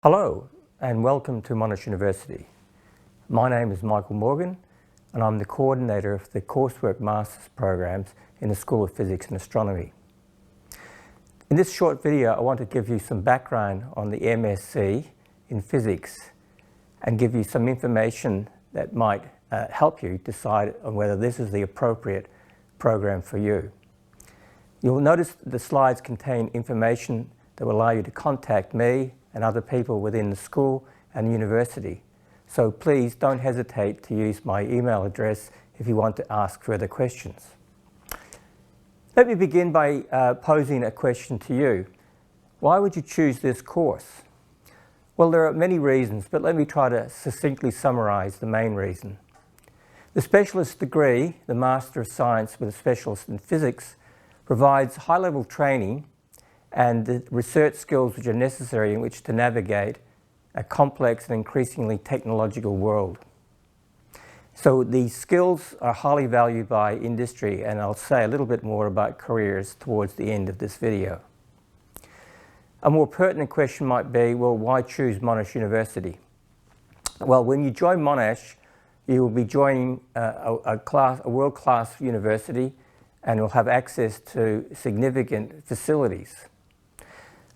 Hello and welcome to Monash University. My name is Michael Morgan and I'm the coordinator of the coursework master's programs in the School of Physics and Astronomy. In this short video I want to give you some background on the MSc in Physics and give you some information that might help you decide on whether this is the appropriate program for you. You'll notice the slides contain information that will allow you to contact me and other people within the school and university. So please don't hesitate to use my email address if you want to ask further questions. Let me begin by posing a question to you. Why would you choose this course? Well, there are many reasons, but let me try to succinctly summarize the main reason. The specialist degree, the Master of Science with a specialist in physics, provides high-level training and the research skills which are necessary in which to navigate a complex and increasingly technological world. So these skills are highly valued by industry, and I'll say a little bit more about careers towards the end of this video. A more pertinent question might be, well, why choose Monash University? Well, when you join Monash, you will be joining a world-class university and you'll have access to significant facilities.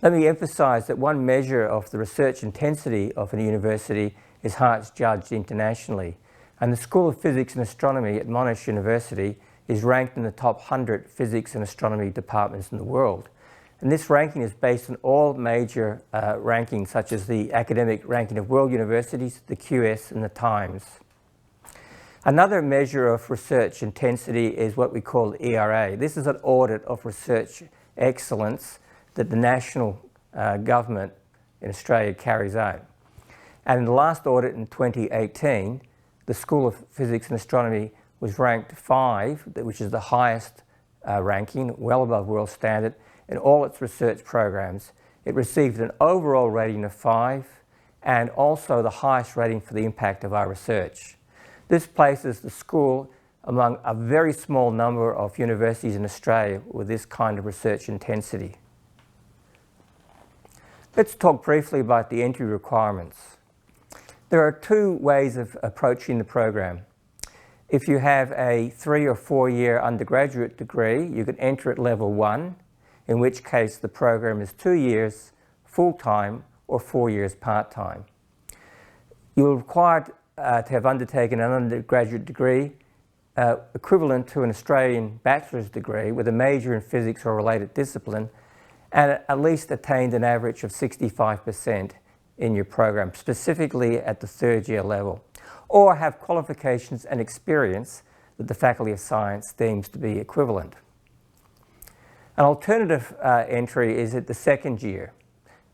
Let me emphasize that one measure of the research intensity of a university is how it's judged internationally. And the School of Physics and Astronomy at Monash University is ranked in the top 100 physics and astronomy departments in the world. And this ranking is based on all major rankings, such as the academic ranking of world universities, the QS and the Times. Another measure of research intensity is what we call ERA. This is an audit of research excellence that the national government in Australia carries out. And in the last audit in 2018, the School of Physics and Astronomy was ranked 5, which is the highest ranking, well above world standard, in all its research programs. It received an overall rating of 5 and also the highest rating for the impact of our research. This places the school among a very small number of universities in Australia with this kind of research intensity. Let's talk briefly about the entry requirements. There are two ways of approaching the program. If you have a 3 or 4 year undergraduate degree, you can enter at level 1, in which case the program is 2 years full-time or 4 years part-time. You are required to have undertaken an undergraduate degree equivalent to an Australian bachelor's degree with a major in physics or related discipline, and at least attained an average of 65% in your program, specifically at the 3rd year level, or have qualifications and experience that the Faculty of Science deems to be equivalent. An alternative entry is at the 2nd year.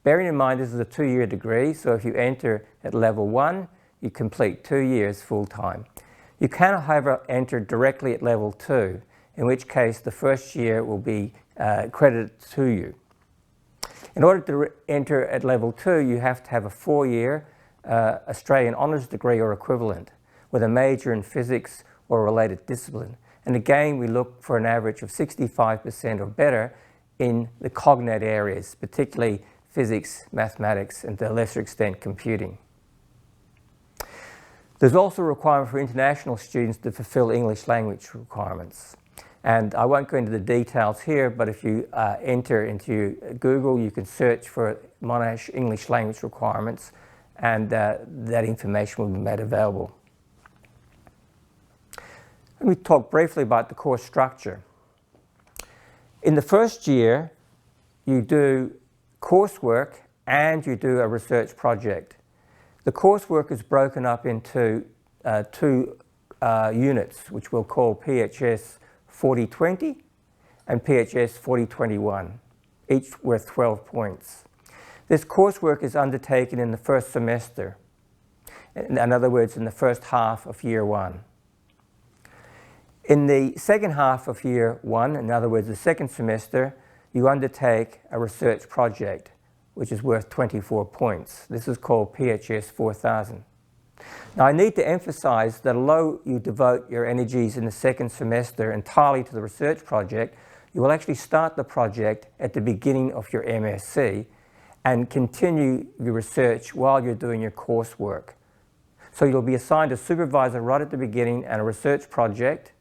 Bearing in mind this is a 2-year degree, so if you enter at level 1, you complete 2 years full-time. You can, however, enter directly at level 2, in which case the 1st year will be credited to you. In order to enter at level 2, you have to have a 4-year Australian honours degree or equivalent with a major in physics or related discipline. And again, we look for an average of 65% or better in the cognate areas, particularly physics, mathematics, and to a lesser extent computing. There's also a requirement for international students to fulfill English language requirements. And I won't go into the details here, but if you enter into Google, you can search for Monash English language requirements, and that information will be made available. Let me talk briefly about the course structure. In the 1st year, you do coursework and you do a research project. The coursework is broken up into 2 units, which we'll call PHS 4020 and PHS 4021, each worth 12 points. This coursework is undertaken in the 1st semester, in other words, in the 1st half of year 1. In the 2nd half of year 1, in other words, the 2nd semester, you undertake a research project, which is worth 24 points. This is called PHS 4000. Now, I need to emphasize that although you devote your energies in the 2nd semester entirely to the research project, you will actually start the project at the beginning of your MSc, and continue your research while you're doing your coursework. So you'll be assigned a supervisor right at the beginning and a research project,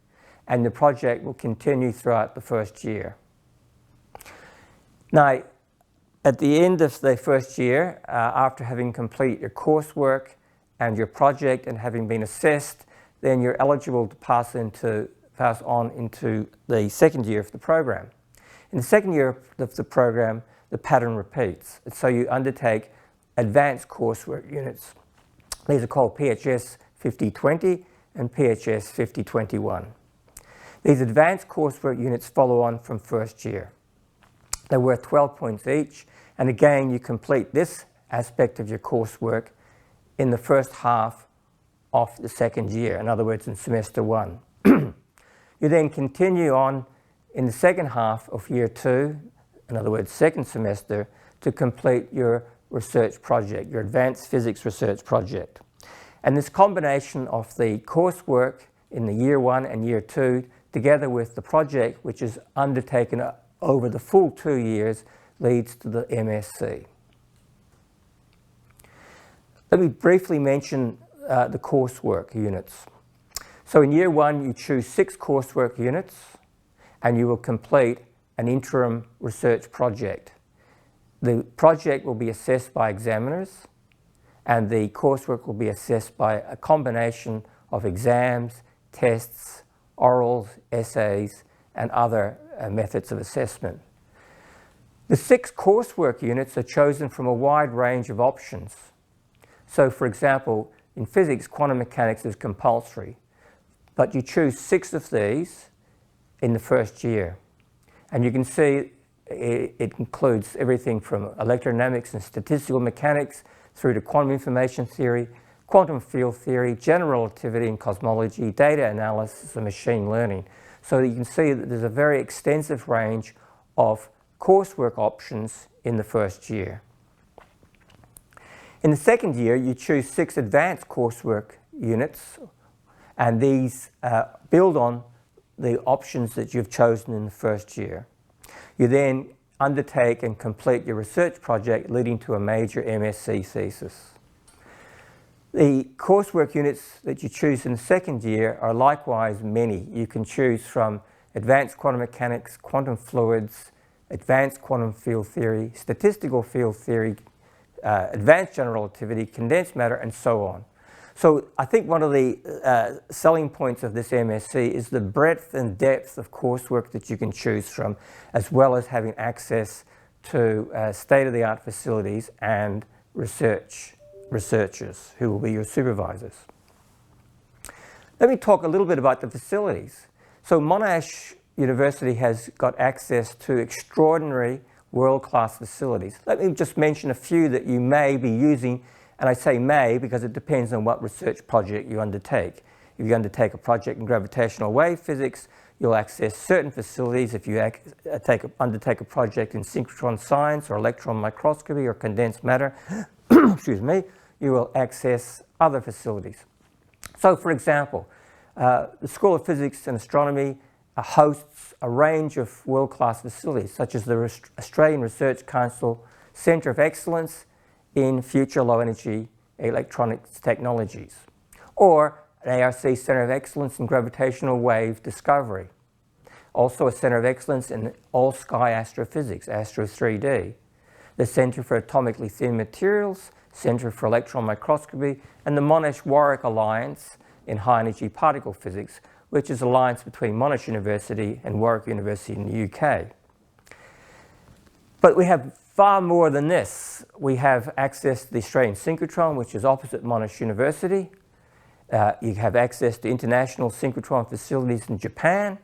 and the project will continue throughout the first year. Now, at the end of the first year, after having completed your coursework and your project and having been assessed, then you're eligible to pass on into the second year of the program. In the second year of the program, the pattern repeats. So you undertake advanced coursework units. These are called PHS 5020 and PHS 5021. These advanced coursework units follow on from first year. They're worth 12 points each, and again you complete this aspect of your coursework in the first half of the second year, in other words in semester 1. You then continue on in the second half of year 2, in other words second semester, to complete your research project, your advanced physics research project. And this combination of the coursework in the year 1 and year 2 together with the project, which is undertaken over the full 2 years, leads to the MSc. Let me briefly mention the coursework units. So in year 1 you choose 6 coursework units and you will complete an interim research project. The project will be assessed by examiners and the coursework will be assessed by a combination of exams, tests, orals, essays and other methods of assessment. The 6 coursework units are chosen from a wide range of options. So for example, in physics, quantum mechanics is compulsory, but you choose 6 of these in the first year. And you can see it includes everything from electrodynamics and statistical mechanics through to quantum information theory, quantum field theory, general relativity and cosmology, data analysis and machine learning. So you can see that there's a very extensive range of coursework options in the first year. In the second year, you choose 6 advanced coursework units, and these build on the options that you've chosen in the first year. You then undertake and complete your research project, leading to a major MSc thesis. The coursework units that you choose in the second year are likewise many. You can choose from advanced quantum mechanics, quantum fluids, advanced quantum field theory, statistical field theory, advanced general relativity, condensed matter, and so on. So I think one of the selling points of this MSc is the breadth and depth of coursework that you can choose from, as well as having access to state-of-the-art facilities and researchers who will be your supervisors. Let me talk a little bit about the facilities. So Monash University has got access to extraordinary world-class facilities. Let me just mention a few that you may be using, and I say may because it depends on what research project you undertake. If you undertake a project in gravitational wave physics, you'll access certain facilities. If you undertake a project in synchrotron science or electron microscopy or condensed matter, excuse me, you will access other facilities. So for example, the School of Physics and Astronomy hosts a range of world-class facilities, such as the Australian Research Council Centre of Excellence in Future Low-Energy Electronics Technologies, or an ARC Centre of Excellence in Gravitational Wave Discovery. Also a Centre of Excellence in All-Sky Astrophysics, Astro 3D, the Centre for Atomically Thin Materials, Centre for Electron Microscopy, and the Monash-Warwick Alliance in High Energy Particle Physics, which is an alliance between Monash University and Warwick University in the UK. But we have far more than this. We have access to the Australian synchrotron, which is opposite Monash University. You have access to international synchrotron facilities in Japan,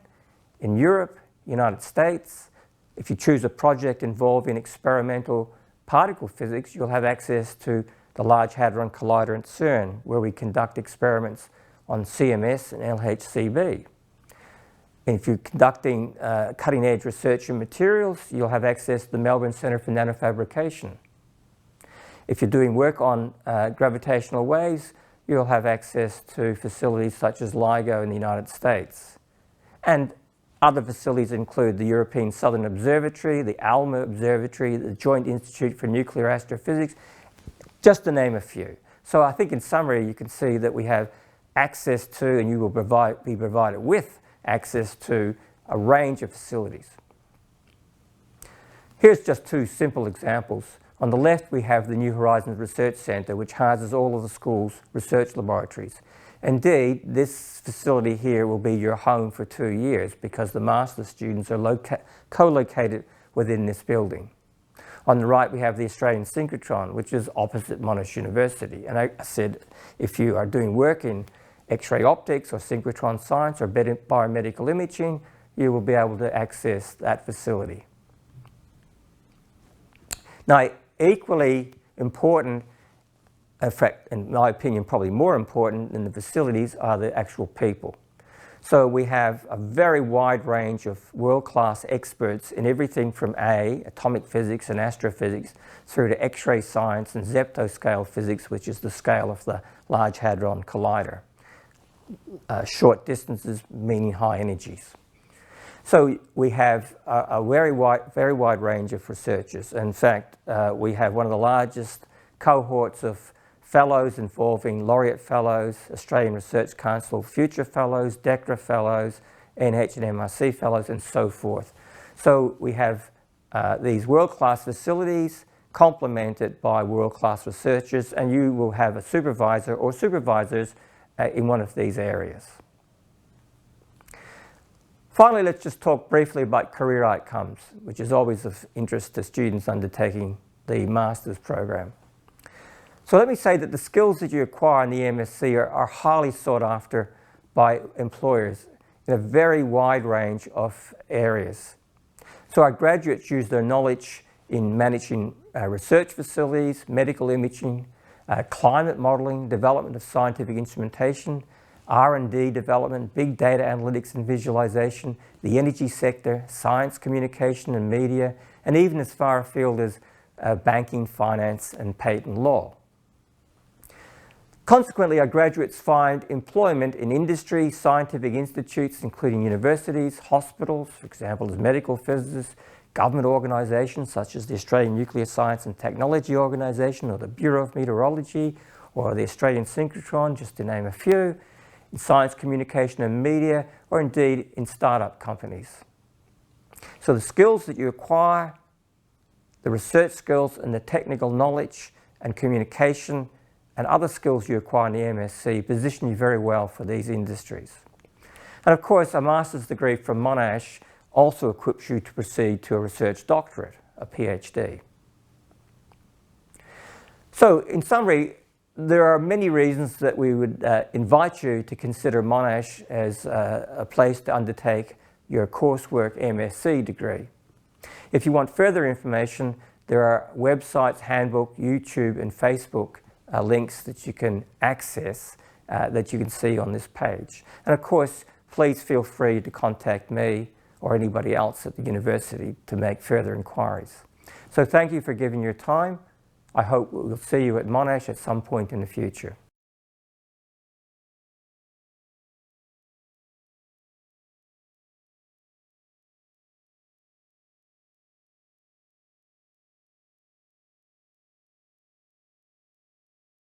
in Europe, United States. If you choose a project involving experimental particle physics, you'll have access to the Large Hadron Collider at CERN, where we conduct experiments on CMS and LHCb. And if you're conducting cutting-edge research in materials, you'll have access to the Melbourne Centre for Nanofabrication. If you're doing work on gravitational waves, you'll have access to facilities such as LIGO in the United States. And Other facilities include the European Southern Observatory, the ALMA Observatory, the Joint Institute for Nuclear Astrophysics, just to name a few. So I think in summary you can see that we have access to, and you will be provided with access to, a range of facilities. Here's just two simple examples. On the left we have the New Horizons Research Centre, which houses all of the school's research laboratories. Indeed, this facility here will be your home for 2 years because the master's students are co-located within this building. On the right we have the Australian Synchrotron, which is opposite Monash University. And I said, if you are doing work in X-ray optics or synchrotron science or biomedical imaging, you will be able to access that facility. Now, equally important, in fact, in my opinion, probably more important than the facilities, are the actual people. So we have a very wide range of world-class experts in everything from atomic physics and astrophysics, through to X-ray science and zeptoscale physics, which is the scale of the Large Hadron Collider. Short distances meaning high energies. So we have a very wide range of researchers. In fact, we have one of the largest cohorts of fellows involving laureate fellows, Australian Research Council Future Fellows, DECRA Fellows, NH and MRC Fellows, and so forth. So we have these world-class facilities complemented by world-class researchers, and you will have a supervisor or supervisors in one of these areas. Finally, let's just talk briefly about career outcomes, which is always of interest to students undertaking the master's program. So let me say that the skills that you acquire in the MSc are highly sought after by employers in a very wide range of areas. So our graduates use their knowledge in managing research facilities, medical imaging, climate modelling, development of scientific instrumentation, R&D development, big data analytics and visualization, the energy sector, science, communication and media, and even as far afield as banking, finance and patent law. Consequently, our graduates find employment in industry, scientific institutes, including universities, hospitals, for example, as medical physicists, government organisations such as the Australian Nuclear Science and Technology Organisation or the Bureau of Meteorology or the Australian Synchrotron, just to name a few, in science, communication and media, or indeed in startup companies. So the skills that you acquire, the research skills and the technical knowledge and communication and other skills you acquire in the MSc position you very well for these industries. And of course, a master's degree from Monash also equips you to proceed to a research doctorate, a PhD. So in summary, there are many reasons that we would invite you to consider Monash as a place to undertake your coursework MSc degree. If you want further information, there are websites, handbook, YouTube and Facebook links that you can access that you can see on this page. And of course, please feel free to contact me or anybody else at the university to make further inquiries. So thank you for giving your time. I hope we'll see you at Monash at some point in the future.